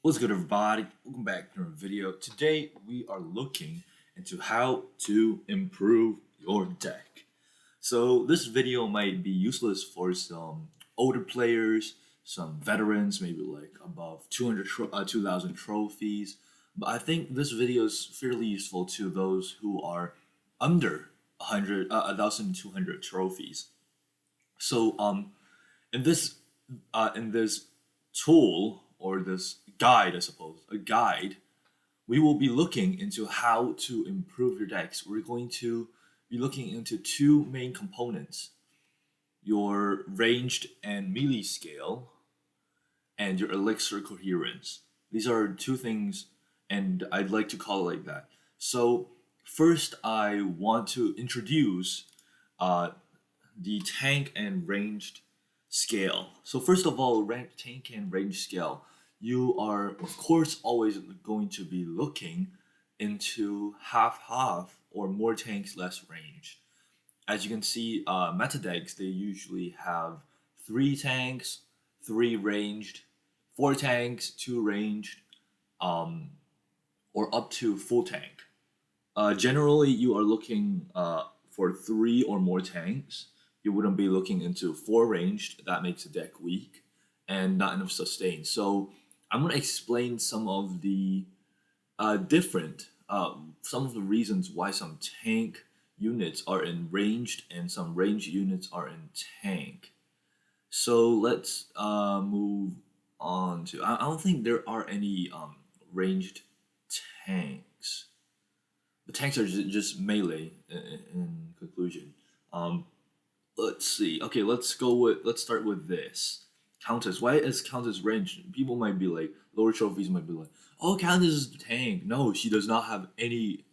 What's good, everybody? Welcome back to our video. Today, we are looking into how to improve your deck. So, this video might be useless for some older players, some veterans, maybe like above 2,000 trophies. But I think this video is fairly useful to those who are under 1,200 trophies. So, in this tool or this guide, I suppose, a guide, we will be looking into how to improve your decks. We're going to be looking into two main components: your ranged and melee scale, and your elixir coherence. These are two things, and I'd like to call it like that. So, first, I want to introduce uh, the tank and ranged scale. So first of all, tank and range scale. You are of course always going to be looking into half or more tanks, less range. As you can see, meta decks they usually have three tanks, three ranged, four tanks, two ranged, um, or up to full tank. Generally, you are looking for three or more tanks. You wouldn't be looking into four ranged. That makes the deck weak and not enough sustain. So I'm gonna explain some of the reasons why some tank units are in ranged and some ranged units are in tank. So let's move on to. I don't think there are any ranged tanks. The tanks are just melee in conclusion. Um, let's see. Okay, let's start with this. Countess. Why is Countess range? People might be like, lower trophies might be like, oh, Countess is the tank. No, she does not have any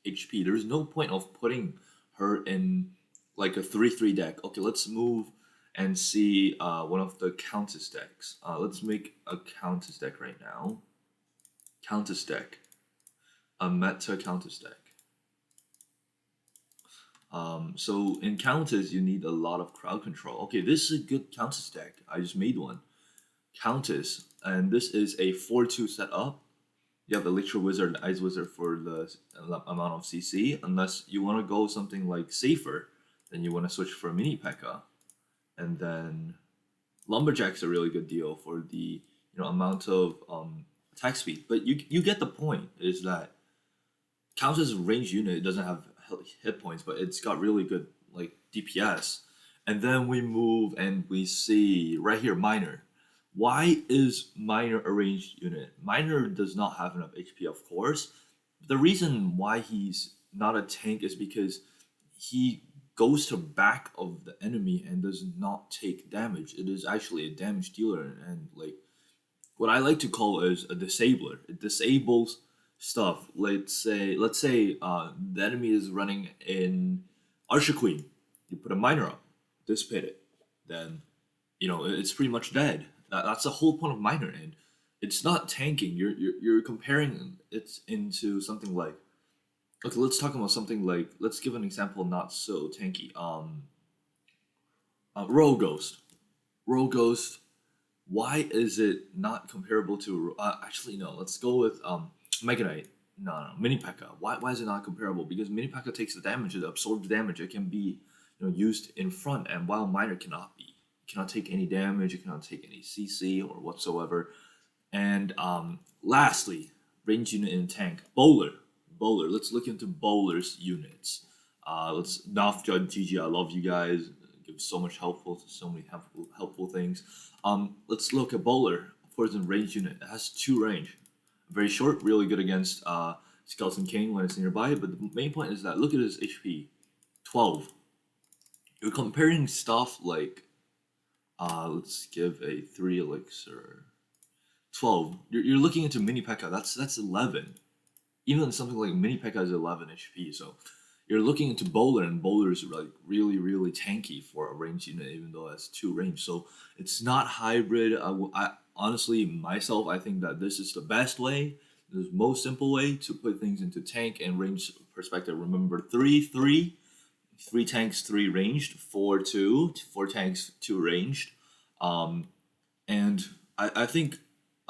HP. There's no point of putting her in like a 3-3 deck. Okay, let's move and see one of the Countess decks. Let's make a Countess deck right now. Countess deck. A meta Countess deck. So in Countess, you need a lot of crowd control. Okay, this is a good Countess deck. I just made one. Countess, and this is a 4-2 setup. You have Elixir Wizard and Ice Wizard for the amount of CC. Unless you want to go something like safer, then you want to switch for Mini P.E.K.K.A. And then Lumberjack's a really good deal for the amount of attack speed. But you get the point. Is that Countess is a range unit. It doesn't have hit points, but it's got really good like DPS. And then we move and we see right here Miner. Why is Miner a ranged unit? Miner does not have enough HP, of course. The reason why he's not a tank is because he goes to back of the enemy and does not take damage. It is actually a damage dealer, and like what I like to call is a disabler. It disables stuff. Let's say the enemy is running in Archer Queen. You put a miner up, dissipate it, then it's pretty much dead. That's the whole point of miner, and it's not tanking. You're comparing it into something like. Okay, let's talk about something like. Let's give an example, not so tanky. Royal Ghost. Royal Ghost. Why is it not comparable to? Actually, no. Let's go with Mega Knight. No, Mini P.E.K.K.A. Why is it not comparable? Because Mini P.E.K.K.A takes the damage, it absorbs the damage. It can be used in front, and while Miner cannot be. It cannot take any damage. It cannot take any CC or whatsoever. And lastly, range unit in tank. Bowler. Bowler. Let's look into Bowler's units. Let's Naf Judge GG. I love you guys. Give so many helpful things. Let's look at Bowler. Of course, in range unit, it has two range. Very short, really good against Skeleton King when it's nearby. But the main point is that look at his HP, 12. You're comparing stuff like, let's give a 3 elixir, 12. You're looking into Mini P.E.K.K.A. That's 11. Even something like Mini P.E.K.K.A. is 11 HP. So you're looking into Bowler, and Bowler is like really tanky for a range unit, even though it has two range. So it's not hybrid. I honestly myself, I think that this is the best way, the most simple way to put things into tank and range perspective. Remember, 3-3, 3 tanks, 3 ranged, 4-2, 4 tanks, 2 ranged, and I think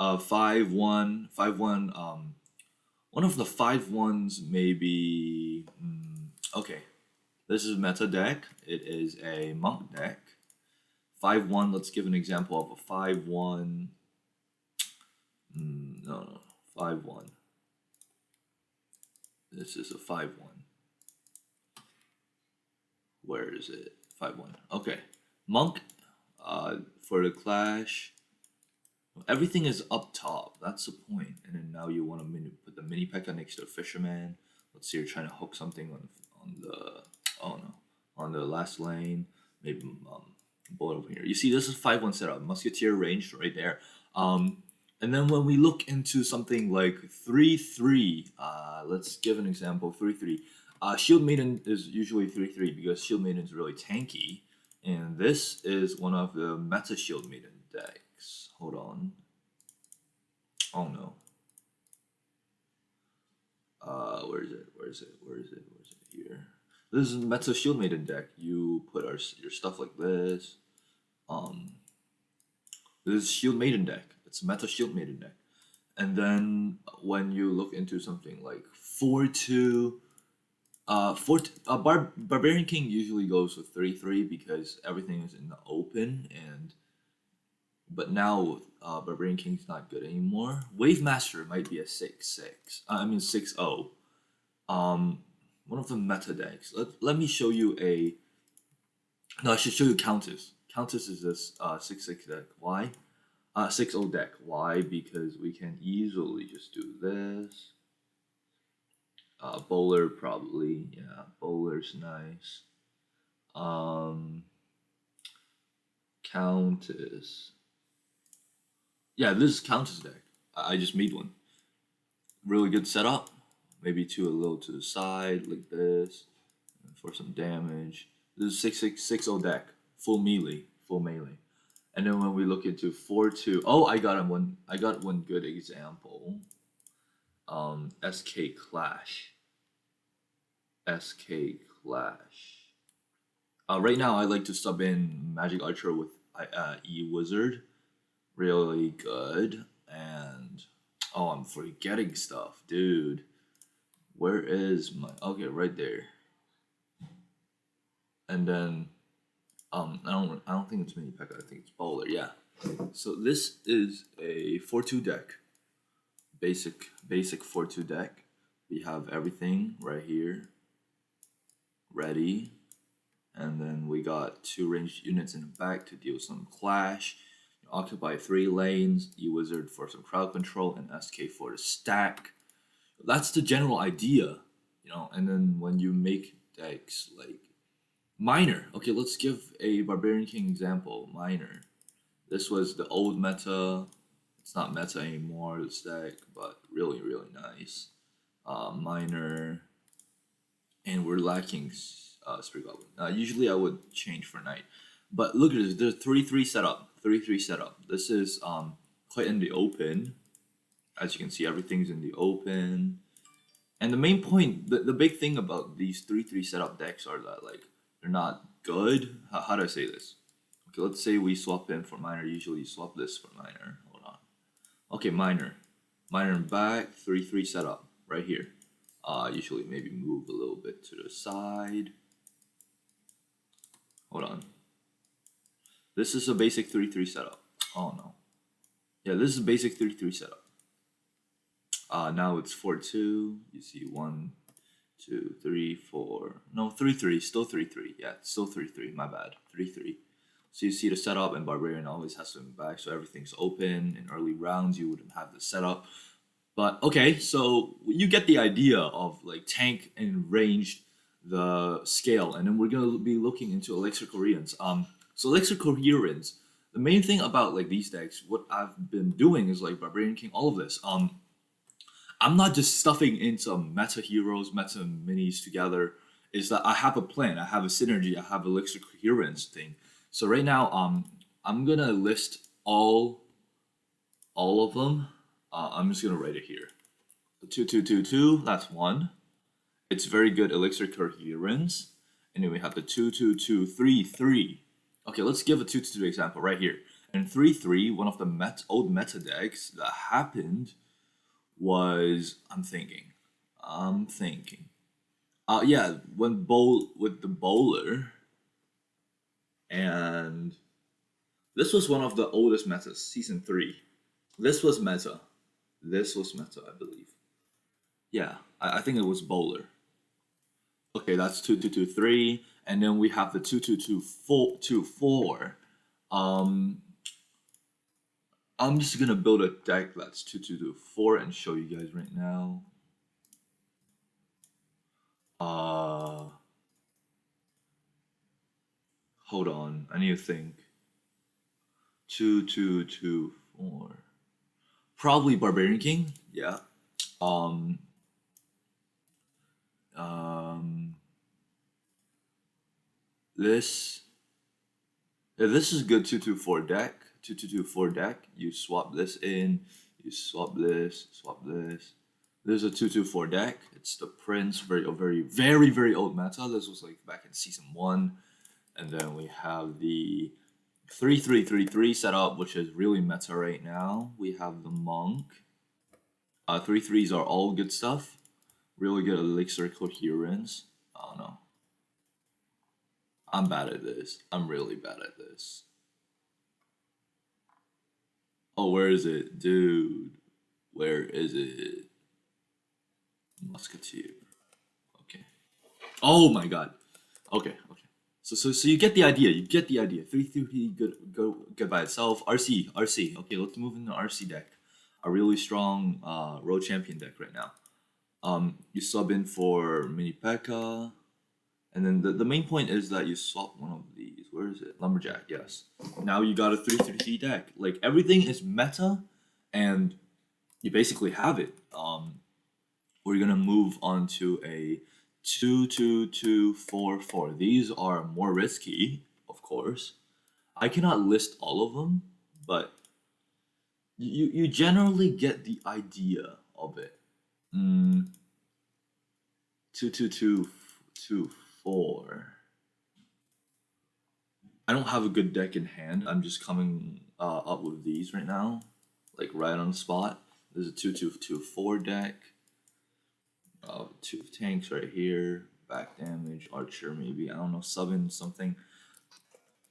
5-1, 5-1. One of the 5-1s maybe. Okay, this is meta deck. It is a monk deck. 5-1. Let's give an example of a 5-1. No, 5-1. This is a 5-1. Where is it? 5-1. Okay, monk. For the clash, everything is up top. That's the point. And then now you want to put the mini P.E.K.K.A next to a fisherman. Let's say you're trying to hook something on the on the last lane. Maybe bullet over here. You see, this is 5-1 setup. Musketeer range right there. And then when we look into something like 3-3, let's give an example. 3-3. Shield Maiden is usually 3-3 because Shield Maiden is really tanky. And this is one of the meta Shield Maiden decks. Hold on. Oh no. Where is it? Where is it? Where is it? Where is it? Here. This is meta Shield Maiden deck. You put your stuff like this. This is Shield Maiden deck. It's meta Shield Maiden deck. And then when you look into something like 4-2, Barbarian King usually goes with 3-3 because everything is in the open, but now Barbarian King's not good anymore. Wave Master might be a 6-6. 6-0. One of the meta decks. Let me show you a. No, I should show you Countess. Countess is this 6-6 deck. Why? 6-0 deck. Why? Because we can easily just do this. Bowler probably, yeah. Bowler's nice. Countess. Yeah, this is Countess deck. I just made one. Really good setup. Maybe a little to the side like this for some damage. This is 6-0 deck. Full melee. And then when we look into 4-2, oh, I got one good example. SK Clash. Right now, I like to sub in Magic Archer with E Wizard. Really good. And oh, I'm forgetting stuff, dude. Where is my? Okay, right there. And then I don't think it's mini P.E.K.K.A. I think it's Bowler. Yeah. So this is a 4-2 deck. Basic 4-2 deck. We have everything right here ready, and then we got 2 ranged units in the back to deal some clash. You occupy 3 lanes. E-Wizard for some crowd control, and SK for the stack. That's the general idea, And then when you make decks like Miner, okay, let's give a Barbarian King example. Miner. This was the old meta. It's not meta anymore, this deck, but really, really nice. Miner, and we're lacking Spirit Goblin. Usually I would change for Knight, but look at this. The 3-3 setup. 3-3 setup. This is quite in the open. As you can see, everything's in the open. And the main point, the big thing about these 3-3 setup decks are that they're not good. How do I say this? Okay, let's say we swap in for Miner. Usually you swap this for Miner. Hold on. Okay, Miner and back, 3-3 setup right here. Usually maybe move a little bit to the side. Hold on. This is a basic 3-3 setup. Oh no. Yeah, this is a basic 3-3 setup. Now it's 4-2. You see 1, 2, 3, 4. No, 3-3. Still 3-3. Yeah, still 3-3. My bad. 3-3. So you see the setup, and Barbarian always has to be back, so everything's open. In early rounds, you wouldn't have the setup. But okay, so you get the idea of tank and ranged the scale, and then we're gonna be looking into Elixir Coherence. So Elixir Coherence, the main thing about these decks, what I've been doing is Barbarian King, all of this. I'm not just stuffing in some meta heroes, meta minis together. Is that I have a plan, I have a synergy, I have Elixir Coherence thing. So right now, I'm gonna list all of them. I'm just gonna write it here. 2-2-2-2. That's 1. It's very good Elixir Coherence. And then we have the 2-2-2-3-3. Okay, let's give a 2-2-2 example right here. And 3-3, one of the old meta decks that happened was I'm thinking. Yeah, when bowl with the bowler, and this was one of the oldest metas, season 3. This was meta. This was meta, I believe. Yeah, I think it was bowler. Okay, that's 2-2-2-3, and then we have the 2-2-2-4-2-4. Um, I'm just gonna build a deck that's 2-2-2-4 and show you guys right now. Uh, Hold on, I need to think. 2-2-2-4. Probably Barbarian King. Yeah. Um. Um. This. Yeah, this is good 2-2-4 deck. 2-2-2-4 deck. You swap this in. You swap this. Swap this. There's a 2-2-4 deck. It's the Prince, very old meta. This was like back in season 1. And then we have the 3-3-3-3 setup, which is really meta right now. We have the Monk. 3-3s are all good stuff. Really good elixir coherence. I don't know. I'm bad at this. I'm really bad at this. Oh, where is it? Dude. Where is it? Musketeer. Okay. Oh my god. Okay. So you get the idea. You get the idea. 3-3 good by itself. RC. Okay, let's move into RC deck. A really strong road champion deck right now. You sub in for Mini P.E.K.K.A. And then the main point is that you swap one of these. Where is it? Lumberjack, yes. Now you got a 3-3 deck. Like everything is meta and you basically have it. We're gonna move on to a 2-2-2-4-4. These are more risky, of course. I cannot list all of them, but you generally get the idea of it. 2-2-2-2-4. I don't have a good deck in hand. I'm just coming up with these right now, like right on the spot. There's a 2-2-2-4 deck. 2 tanks right here. Back damage, archer maybe. I don't know, subbing something.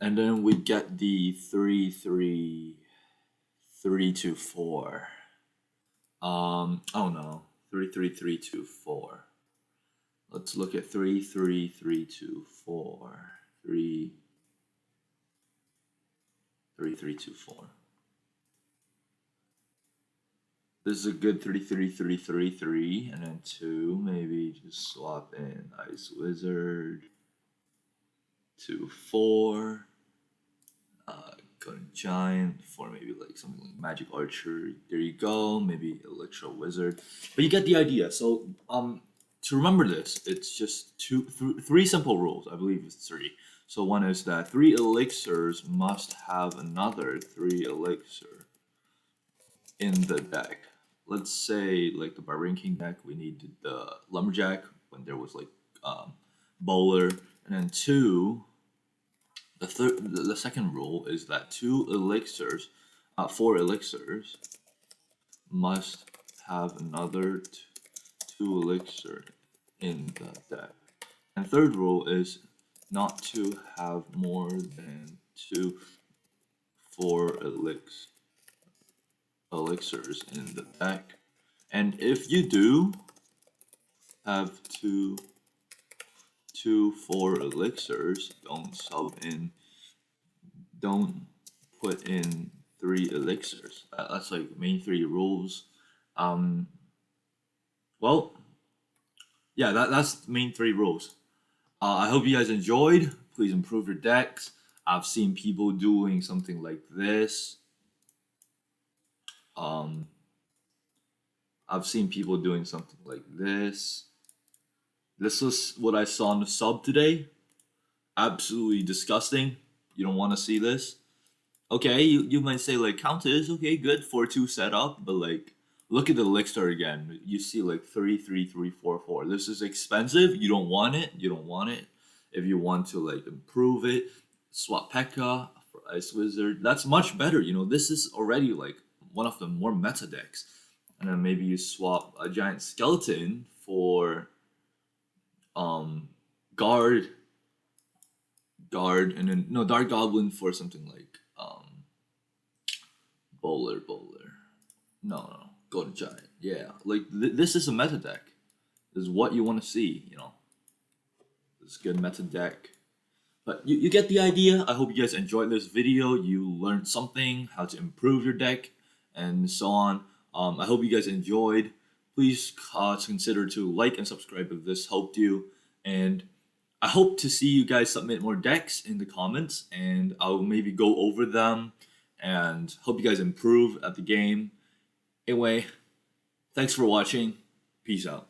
And then we get the 3-3-3-2-4. Oh no, 3-3-3-2-4. Let's look at 3-3-3-2-4. 3-3-2-4. This is a good 3-3-3-3-3, and then 2, maybe just swap in Ice Wizard. 2-4. Gun Giant for maybe like something like Magic Archer. There you go. Maybe Electro Wizard. But you get the idea. So to remember this, it's just three simple rules. I believe it's 3. So one is that 3 elixirs must have another 3 elixir in the deck. Let's say like the Barbarian King deck, we needed the Lumberjack when there was like Bowler, and then 2. The second rule is that 4 elixirs must have another 2 elixir in the deck. And third rule is not to have more than 2 4 elixirs in the deck. And if you do have 2 4 elixirs, don't put in 3 elixirs. That's like main 3 rules. Well, yeah, that's the main 3 rules. I hope you guys enjoyed. Please improve your decks. I've seen people doing something like this. I've seen people doing something like this. This was what I saw on the sub today. Absolutely disgusting. You don't want to see this. Okay, you might say like Countess, okay, good 4-2 setup, but like look at the elixir again. You see like 3-3-3-4-4. This is expensive. You don't want it. If you want to like improve it, swap P.E.K.K.A. Ice Wizard. That's much better. You know, this is already like one of the more meta decks. And then maybe you swap a giant skeleton for um guard guard and then no dark goblin for something like bowler. No, golden giant. Yeah, like this is a meta deck. This is what you want to see. You know, this good meta deck. But you get the idea. I hope you guys enjoyed this video. You learned something, how to improve your deck, and so on. I hope you guys enjoyed. Please consider to like and subscribe if this helped you. And I hope to see you guys submit more decks in the comments, and I'll maybe go over them. And hope you guys improve at the game. Anyway, thanks for watching. Peace out.